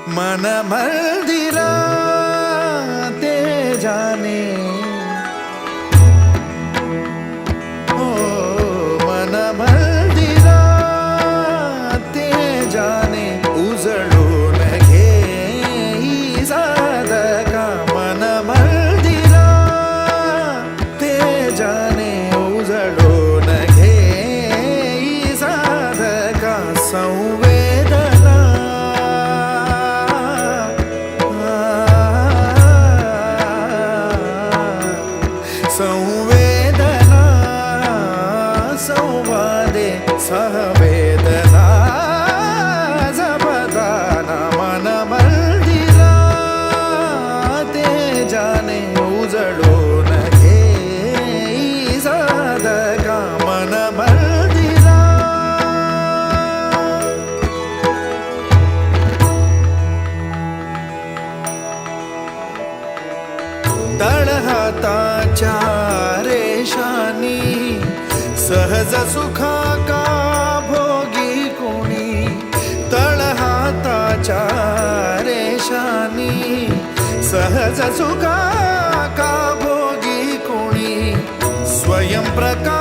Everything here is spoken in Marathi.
मन मंदिरा ते जाने ओ मन मंदिरा ते जाने उजळून घे ही साधका मन मंदिरा ते जाने उजळून घे ही साधका संवेदना संवेदना संवादे सहवेदना जपदाना मन मंदिरा ते जाने उजळून घे ही साधका मन मंदिरा तळहाताच्या रेषानी सहज सुखा का भोगी कोणी तळहाताच्या रेषानी सहज सुखा का भोगी कोणी स्वयंप्रकाश